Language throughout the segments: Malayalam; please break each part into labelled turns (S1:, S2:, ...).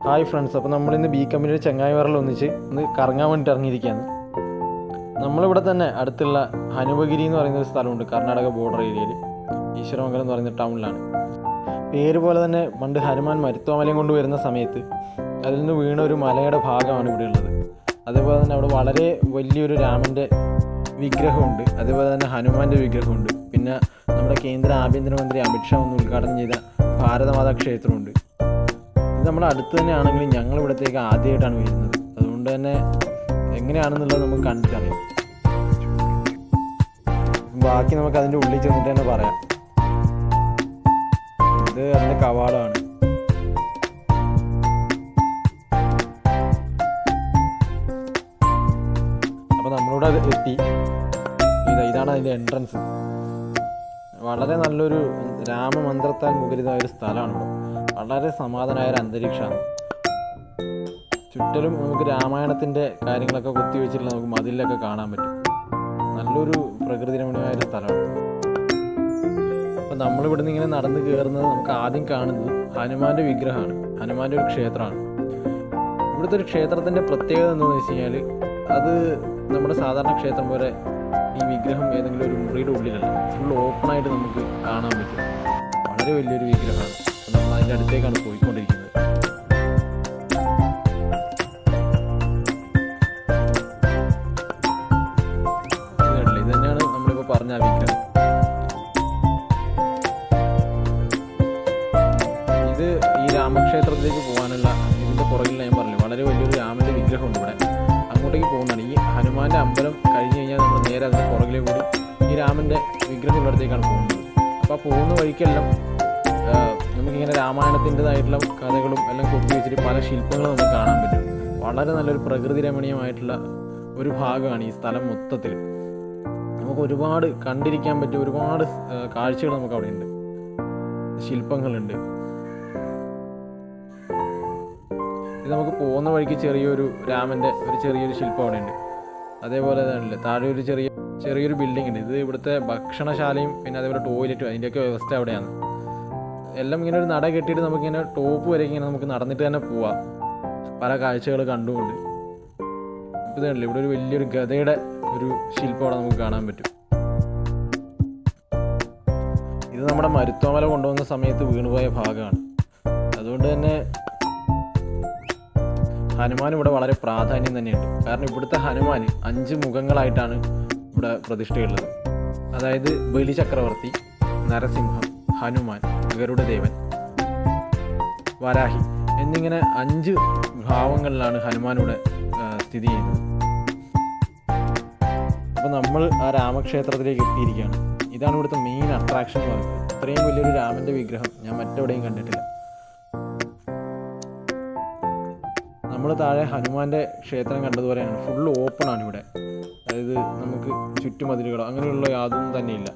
S1: ഹായ് ഫ്രണ്ട്സ്, അപ്പോൾ നമ്മളിന്ന് ബി കമ്പനിയുടെ ചെങ്ങായിമാരിൽ ഒന്നിച്ച് ഒന്ന് കറങ്ങാൻ വേണ്ടിയിട്ട് ഇറങ്ങിയിരിക്കുകയാണ്. നമ്മളിവിടെ തന്നെ അടുത്തുള്ള ഹനുമഗിരി എന്ന് പറയുന്ന ഒരു സ്ഥലമുണ്ട്, കർണാടക ബോർഡർ ഏരിയയിൽ, ഈശ്വരമംഗലം എന്ന് പറയുന്ന ടൗണിലാണ്. പേര് പോലെ തന്നെ പണ്ട് ഹനുമാൻ മരുത്വാമലയും കൊണ്ട് വരുന്ന സമയത്ത് അതിൽ നിന്ന് വീണ ഒരു മലയുടെ ഭാഗമാണ് ഇവിടെ ഉള്ളത്. അതേപോലെ തന്നെ അവിടെ വളരെ വലിയൊരു രാമൻ്റെ വിഗ്രഹമുണ്ട്, അതേപോലെ തന്നെ ഹനുമാൻ്റെ വിഗ്രഹമുണ്ട്. പിന്നെ നമ്മുടെ കേന്ദ്ര ആഭ്യന്തരമന്ത്രി അമിത്ഷാ ഒന്ന് ഉദ്ഘാടനം ചെയ്ത ഭാരതമാതാ ക്ഷേത്രമുണ്ട്. ഇത് നമ്മുടെ അടുത്ത് തന്നെ ആണെങ്കിലും ഞങ്ങൾ ഇവിടത്തേക്ക് ആദ്യമായിട്ടാണ് വരുന്നത്. അതുകൊണ്ട് തന്നെ എങ്ങനെയാണെന്നുള്ളത് നമുക്ക് കണ്ടിട്ടറിയാം. ബാക്കി നമുക്ക് അതിൻ്റെ ഉള്ളിൽ ചെന്നിട്ട് തന്നെ പറയാം. ഇത് അതിൻ്റെ കവാടമാണ്. അപ്പോൾ നമ്മളിവിടെ എത്തി. ഇതാണ് അതിൻ്റെ എൻട്രൻസ്. വളരെ നല്ലൊരു രാമമന്ത്രത്താൽ മുഖരിതമായ ഒരു സ്ഥലമാണ്. വളരെ സമാധാനമായ ഒരു അന്തരീക്ഷമാണ്. ചുറ്റിലും നമുക്ക് രാമായണത്തിൻ്റെ കാര്യങ്ങളൊക്കെ കുത്തിവെച്ചിട്ടുള്ള നമുക്ക് മതിലൊക്കെ കാണാൻ പറ്റും. നല്ലൊരു പ്രകൃതി രമണീയമായ ഒരു സ്ഥലമാണ്. അപ്പം നമ്മളിവിടെ നിന്ന് ഇങ്ങനെ നടന്ന് കയറുന്നത് നമുക്ക് ആദ്യം കാണുന്നത് ഹനുമാൻ്റെ വിഗ്രഹമാണ്. ഹനുമാൻ്റെ ഒരു ക്ഷേത്രമാണ്. ഇവിടുത്തെ ഒരു ക്ഷേത്രത്തിൻ്റെ പ്രത്യേകത എന്താണെന്ന് വെച്ച് കഴിഞ്ഞാൽ, അത് നമ്മുടെ സാധാരണ ക്ഷേത്രം പോലെ ഈ വിഗ്രഹം ഏതെങ്കിലും ഒരു മുറിയുടെ ഉള്ളിലല്ല, ഫുൾ ഓപ്പണായിട്ട് നമുക്ക് കാണാൻ പറ്റും. വളരെ വലിയൊരു വിഗ്രഹമാണ്. നമ്മൾ അതിൻ്റെ അടുത്തേക്കാണ് പോയിക്കൊണ്ടിരിക്കുന്നത്. ഇത് തന്നെയാണ് നമ്മളിപ്പോൾ പറഞ്ഞ ആ വിഗ്രഹം. ഇത് ഈ രാമക്ഷേത്രത്തിലേക്ക് പോകാനുള്ള ഇതിൻ്റെ പുറകിൽ ഞാൻ പറഞ്ഞു, വളരെ വലിയൊരു രാമൻ്റെ വിഗ്രഹമുണ്ട് ഇവിടെ. അങ്ങോട്ടേക്ക് പോകുന്നതാണ്. ഈ ഹനുമാൻ്റെ അമ്പലം കഴിഞ്ഞ് കഴിഞ്ഞാൽ നമ്മൾ നേരെ അതിൻ്റെ പുറകിലേ കൂടി ഈ രാമൻ്റെ വിഗ്രഹം ഉള്ളിടത്തേക്കാണ് പോകുന്നത്. അപ്പോൾ ആ പോകുന്ന വഴിക്കെല്ലാം നമുക്കിങ്ങനെ രാമായണത്തിൻ്റെതായിട്ടുള്ള കഥകളും എല്ലാം കൊത്തിവെച്ചിട്ട് പല ശില്പങ്ങളും നമുക്ക് കാണാൻ പറ്റും. വളരെ നല്ലൊരു പ്രകൃതി രമണീയമായിട്ടുള്ള ഒരു ഭാഗമാണ് ഈ സ്ഥലം മൊത്തത്തിൽ. നമുക്ക് ഒരുപാട് കണ്ടിരിക്കാൻ പറ്റിയ ഒരുപാട് കാഴ്ചകൾ നമുക്ക് അവിടെ ഉണ്ട്. ശില്പങ്ങളുണ്ട്. ഇത് നമുക്ക് പോകുന്ന വഴിക്ക് ചെറിയൊരു രാമൻ്റെ ഒരു ചെറിയൊരു ശില്പം അവിടെ ഉണ്ട്. അതേപോലെ തന്നെ താഴെ ഒരു ചെറിയൊരു ബിൽഡിംഗ് ഉണ്ട്. ഇത് ഇവിടുത്തെ ഭക്ഷണശാലയും പിന്നെ അതേപോലെ ടോയ്ലറ്റും അതിൻ്റെയൊക്കെ വ്യവസ്ഥ അവിടെയാണ്. എല്ലാം ഇങ്ങനെ ഒരു നട കെട്ടിയിട്ട് നമുക്കിങ്ങനെ ടോപ്പ് വരെ ഇങ്ങനെ നമുക്ക് നടന്നിട്ട് തന്നെ പോവാം, പല കാഴ്ചകൾ കണ്ടുകൊണ്ട്. ഇപ്പോൾ ഇതല്ല, ഇവിടെ ഒരു വലിയൊരു ഗദയുടെ ഒരു ശില്പം അവിടെ നമുക്ക് കാണാൻ പറ്റും. ഇത് നമ്മുടെ മരുത്വാമല കൊണ്ടുവന്ന സമയത്ത് വീണുപോയ ഭാഗമാണ്. അതുകൊണ്ട് തന്നെ ഹനുമാൻ ഇവിടെ വളരെ പ്രാധാന്യം തന്നെയുണ്ട്. കാരണം ഇവിടുത്തെ ഹനുമാൻ 5 മുഖങ്ങളായിട്ടാണ് ഇവിടെ പ്രതിഷ്ഠയുള്ളത്. അതായത് ബലി ചക്രവർത്തി, നരസിംഹം, ഹനുമാൻ, ഗരുഡദേവൻ, വരാഹി എന്നിങ്ങനെ 5 ഭാവങ്ങളിലാണ് ഹനുമാൻ ഇവിടെ സ്ഥിതി ചെയ്യുന്നത്. അപ്പോൾ നമ്മൾ ആ രാമക്ഷേത്രത്തിലേക്ക് എത്തിയിരിക്കുകയാണ്. ഇതാണ് ഇവിടുത്തെ മെയിൻ അട്രാക്ഷൻ എന്ന് പറയുന്നത്. ഇത്രയും വലിയൊരു രാമൻ്റെ വിഗ്രഹം ഞാൻ മറ്റെവിടെയും കണ്ടിട്ടില്ല. നമ്മൾ താഴെ ഹനുമാൻ്റെ ക്ഷേത്രം കണ്ടതുപോലെയാണ്, ഫുള്ള് ഓപ്പൺ ആണ് ഇവിടെ. അതായത് നമുക്ക് ചുറ്റുമതിലുകളോ അങ്ങനെയുള്ള യാതൊന്നും തന്നെയില്ല.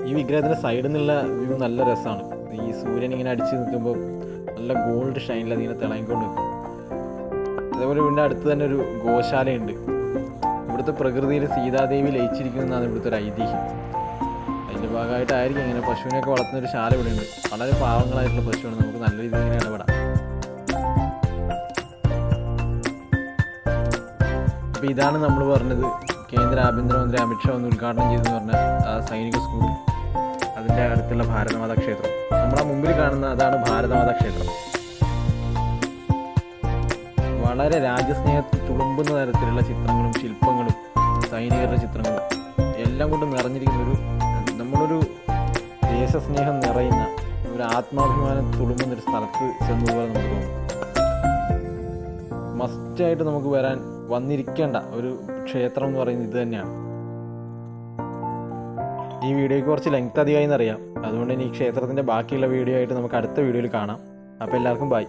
S1: ഈ വിഗ്രഹത്തിൻ്റെ സൈഡിൽ നിന്നുള്ള വ്യൂ നല്ല രസമാണ്. ഈ സൂര്യൻ ഇങ്ങനെ അടിച്ച് നിൽക്കുമ്പോൾ നല്ല ഗോൾഡ് ഷൈനിൽ അതിങ്ങനെ തിളങ്ങിക്കൊണ്ട് നിൽക്കും. അതേപോലെ ഇവിടെ അടുത്ത് തന്നെ ഒരു ഗോശാലയുണ്ട്. ഇവിടുത്തെ പ്രകൃതിയിൽ സീതാദേവി ലയിച്ചിരിക്കുന്നതാണ് ഇവിടുത്തെ ഒരു ഐതിഹ്യം. അതിൻ്റെ ഭാഗമായിട്ടായിരിക്കും ഇങ്ങനെ പശുവിനെയൊക്കെ വളർത്തുന്ന ഒരു ശാല ഇവിടെ ഉണ്ട്. വളരെ പാവങ്ങളായിട്ടുള്ള പശുവാണ്, നമുക്ക് നല്ല രീതിയിൽ ഇങ്ങനെ ഇടപെടാം. അപ്പോൾ ഇതാണ് നമ്മൾ പറഞ്ഞത്, കേന്ദ്ര ആഭ്യന്തരമന്ത്രി അമിത്ഷാ ഒന്ന് ഉദ്ഘാടനം ചെയ്തെന്ന് പറഞ്ഞ ആ സൈനിക സ്കൂൾ, അതിൻ്റെ അടുത്തുള്ള ഭാരതമാതാ ക്ഷേത്രം. നമ്മളാ മുമ്പിൽ കാണുന്ന അതാണ് ഭാരതമാതാ ക്ഷേത്രം. വളരെ രാജ്യസ്നേഹത്തിൽ തുളുമ്പുന്ന തരത്തിലുള്ള ചിത്രങ്ങളും ശില്പങ്ങളും സൈനികരുടെ ചിത്രങ്ങളും എല്ലാം കൊണ്ട് നിറഞ്ഞിരിക്കുന്ന നമ്മളൊരു ദേശസ്നേഹം നിറയുന്ന ഒരു ആത്മാഭിമാനം തുളുമ്പുന്നൊരു സ്ഥലത്ത് ചെന്നതുപോലെ നമുക്ക് തോന്നും. മസ്റ്റായിട്ട് നമുക്ക് വന്നിരിക്കേണ്ട ഒരു ക്ഷേത്രം എന്ന് പറയുന്നത് ഇത് തന്നെയാണ്. ഈ വീഡിയോയ്ക്ക് കുറച്ച് ലെങ്ത് അധികമായി എന്നറിയാം. അതുകൊണ്ട് ഇനി ഈ ക്ഷേത്രത്തിൻ്റെ ബാക്കിയുള്ള വീഡിയോ ആയിട്ട് നമുക്ക് അടുത്ത വീഡിയോയിൽ കാണാം. അപ്പോൾ എല്ലാവർക്കും ബൈ.